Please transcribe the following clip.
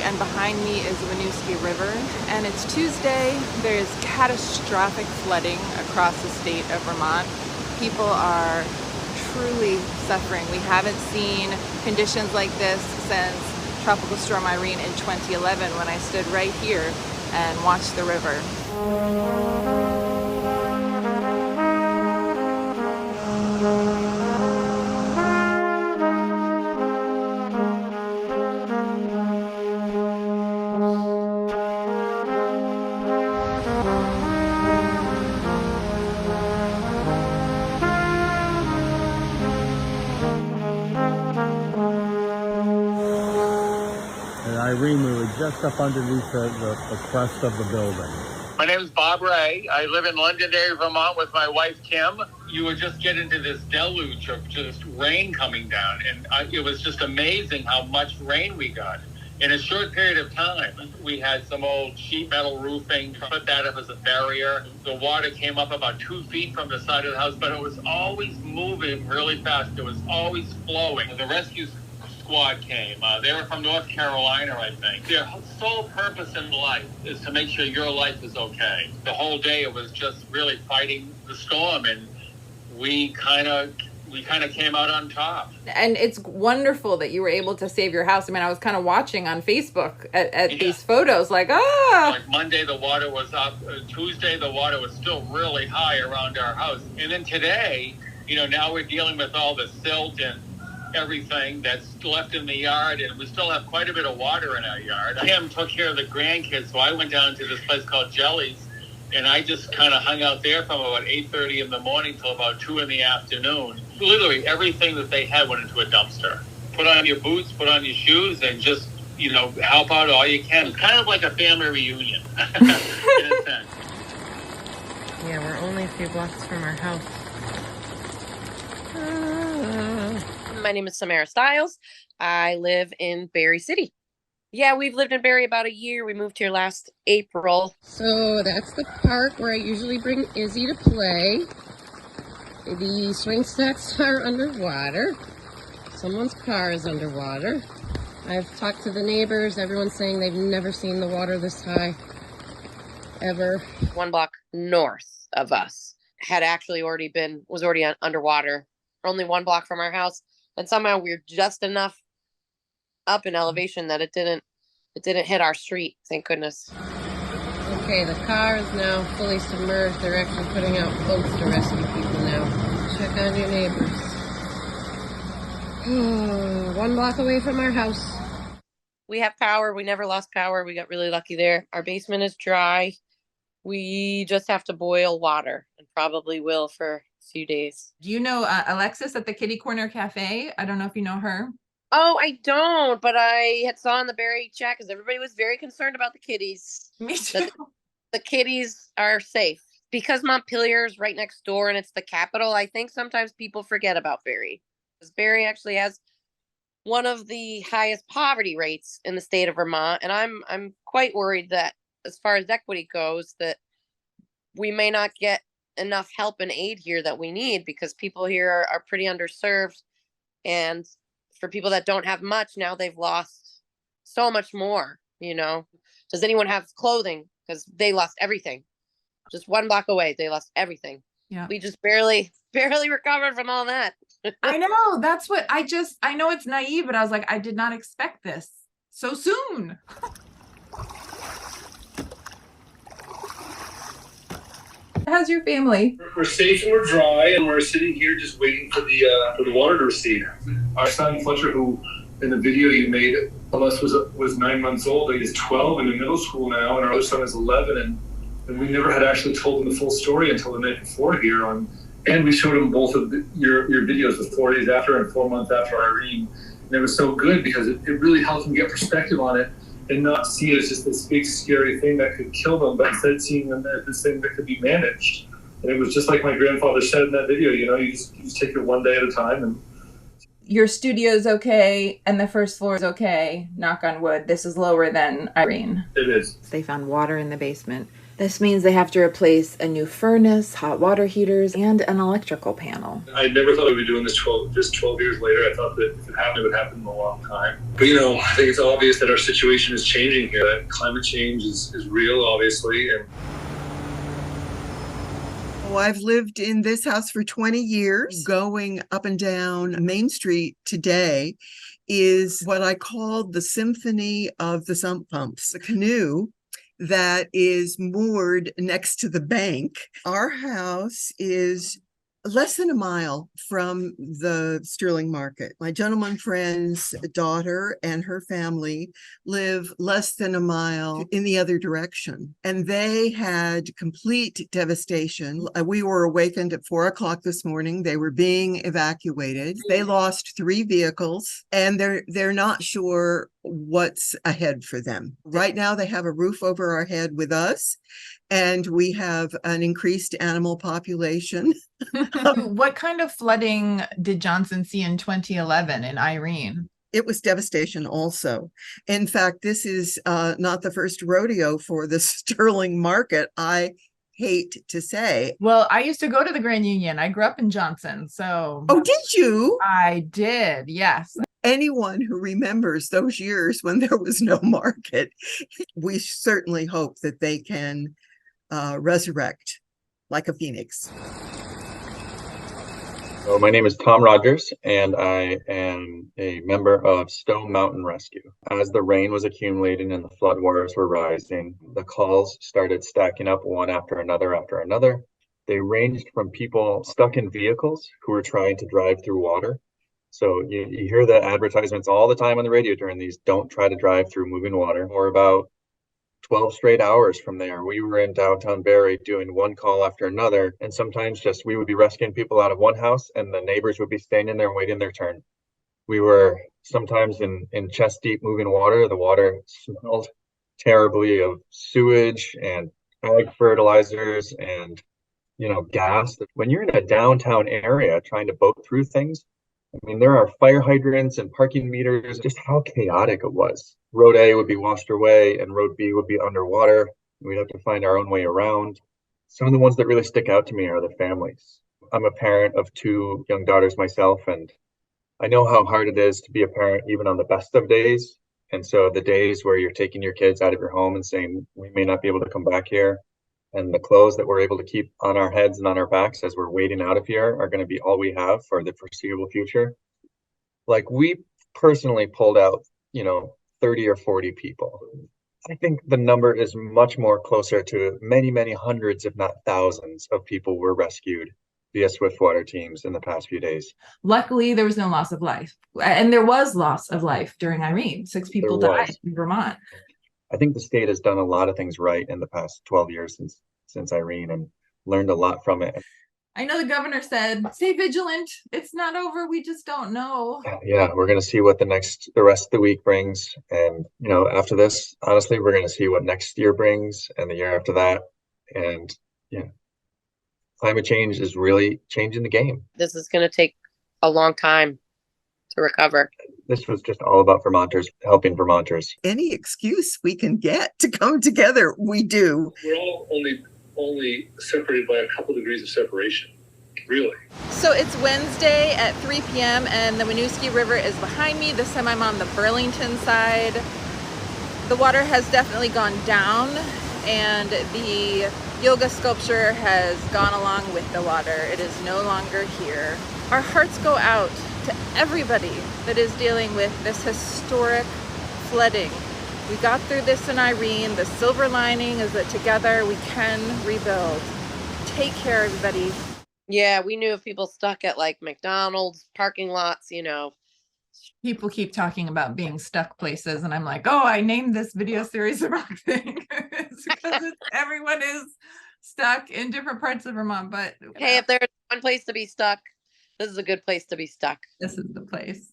and behind me is Winooski River, and it's Tuesday. There's catastrophic flooding across the state of Vermont. People are truly suffering. We haven't seen conditions like this since Tropical Storm Irene in 2011 when I stood right here and watched the river. Irene, we were just up underneath the crest of the building. My name is Bob Ray. I live in Londonderry, Vermont with my wife, Kim. You would just get into this deluge of just rain coming down, and it was just amazing how much rain we got in a short period of time. We had some old sheet metal roofing, put that up as a barrier. The water came up about 2 feet from the side of the house, but it was always moving really fast. It was always flowing. The rescue squad came. They were from North Carolina, I think. Their sole purpose in life is to make sure your life is okay. The whole day it was just really fighting the storm, and we kind of came out on top. And it's wonderful that you were able to save your house. I mean, I was kind of watching on Facebook at these photos, like, Like Monday, the water was up. Tuesday, the water was still really high around our house. And then today, now we're dealing with all the silt and everything that's left in the yard, and we still have quite a bit of water in our yard. Kim took care of the grandkids, so I went down to this place called Jelly's, and I just kind of hung out there from about 8:30 in the morning till about 2 in the afternoon. Literally everything that they had went into a dumpster. Put on your boots, put on your shoes, and just, help out all you can. It's kind of like a family reunion, in a sense. Yeah, we're only a few blocks from our house. My name is Samara Stiles. I live in Barre City. Yeah, we've lived in Barre about a year. We moved here last April. So that's the park where I usually bring Izzy to play. The swing sets are underwater. Someone's car is underwater. I've talked to the neighbors. Everyone's saying they've never seen the water this high, ever. 1 block north of us was already underwater. Only 1 block from our house. And somehow we're just enough up in elevation that it didn't hit our street, thank goodness. Okay, the car is now fully submerged. They're actually putting out boats to rescue people now. Check on your neighbors. 1 block away from our house. We have power. We never lost power. We got really lucky there. Our basement is dry. We just have to boil water, and probably will for a few days. Do you know Alexis at the Kitty Corner Cafe? I don't know if you know her. Oh, I don't, but I had saw in the Barre chat because everybody was very concerned about the kitties. Me too. The kitties are safe. Because Montpelier is right next door and it's the capital, I think sometimes people forget about Barre. Because Barre actually has one of the highest poverty rates in the state of Vermont, and I'm quite worried that as far as equity goes, that we may not get enough help and aid here that we need, because people here are pretty underserved. And for people that don't have much, now they've lost so much more, Does anyone have clothing? Because they lost everything. Just 1 block away, they lost everything. Yeah. We just barely recovered from all that. I know. That's what I know it's naive, but I was like, I did not expect this so soon. How's your family? We're safe and we're dry, and we're sitting here just waiting for the water to recede. Our son Fletcher, who in the video you made of us was 9 months old. He's 12 and in middle school now, and our other son is 11. And we never had actually told him the full story until the night before here. And we showed him both of your videos, the 4 days after and 4 months after Irene. And it was so good because it really helped him get perspective on it and not see it as just this big scary thing that could kill them, but instead seeing them as this thing that could be managed. And it was just like my grandfather said in that video, you just take it one day at a time. And your studio's okay and the first floor is okay, knock on wood. This is lower than Irene. It is. They found water in the basement. This means they have to replace a new furnace, hot water heaters, and an electrical panel. I never thought we'd be doing this 12 years later. I thought that if it happened, it would happen in a long time. But, I think it's obvious that our situation is changing here, that climate change is real, obviously. And I've lived in this house for 20 years. Going up and down Main Street today is what I called the symphony of the sump pumps. A canoe that is moored next to the bank. Our house is less than a mile from the Sterling Market. My gentleman friend's daughter and her family live less than a mile in the other direction. And they had complete devastation. We were awakened at 4 o'clock this morning. They were being evacuated. They lost 3 vehicles and they're not sure what's ahead for them. Right now, they have a roof over our head with us, and we have an increased animal population. What kind of flooding did Johnson see in 2011 in Irene? It was devastation also. In fact, this is not the first rodeo for the Sterling Market, I hate to say. Well, I used to go to the Grand Union. I grew up in Johnson, so. Oh, did you? I did, yes. Anyone who remembers those years when there was no market, we certainly hope that they can resurrect like a phoenix. So my name is Tom Rogers, and I am a member of Stone Mountain Rescue. As the rain was accumulating and the flood waters were rising, the calls started stacking up one after another after another. They ranged from people stuck in vehicles who were trying to drive through water. So you hear the advertisements all the time on the radio during these, don't try to drive through moving water. Or about 12 straight hours from there, we were in downtown Barrie doing one call after another. And sometimes just we would be rescuing people out of one house and the neighbors would be standing there waiting their turn. We were sometimes in chest deep moving water. The water smelled terribly of sewage and ag fertilizers and, gas. When you're in a downtown area trying to boat through things, I mean, there are fire hydrants and parking meters, just how chaotic it was. Road A would be washed away and Road B would be underwater. We'd have to find our own way around. Some of the ones that really stick out to me are the families. I'm a parent of 2 young daughters myself, and I know how hard it is to be a parent even on the best of days. And so the days where you're taking your kids out of your home and saying, we may not be able to come back here, and the clothes that we're able to keep on our heads and on our backs as we're waiting out of here are going to be all we have for the foreseeable future. Like, we personally pulled out, 30 or 40 people. I think the number is much more closer to many, many hundreds, if not thousands, of people were rescued via swiftwater teams in the past few days. Luckily, there was no loss of life. And there was loss of life during Irene. 6 people died in Vermont. I think the state has done a lot of things right in the past 12 years since Irene, and learned a lot from it. I know the governor said, stay vigilant. It's not over. We just don't know. Yeah, we're going to see what the rest of the week brings. And, after this, honestly, we're going to see what next year brings and the year after that. And climate change is really changing the game. This is going to take a long time to recover. This was just all about Vermonters, helping Vermonters. Any excuse we can get to come together, we do. We're all only separated by a couple degrees of separation, really. So it's Wednesday at 3 p.m. and the Winooski River is behind me. This time I'm on the Burlington side. The water has definitely gone down and the yoga sculpture has gone along with the water. It is no longer here. Our hearts go out to everybody that is dealing with this historic flooding. We got through this in Irene. The silver lining is that together we can rebuild. Take care, everybody. Yeah, we knew of people stuck at like McDonald's parking lots, People keep talking about being stuck places, and I'm like, oh, I named this video series the wrong thing. It's because everyone is stuck in different parts of Vermont. But hey, if there's one place to be stuck, this is a good place to be stuck. This is the place.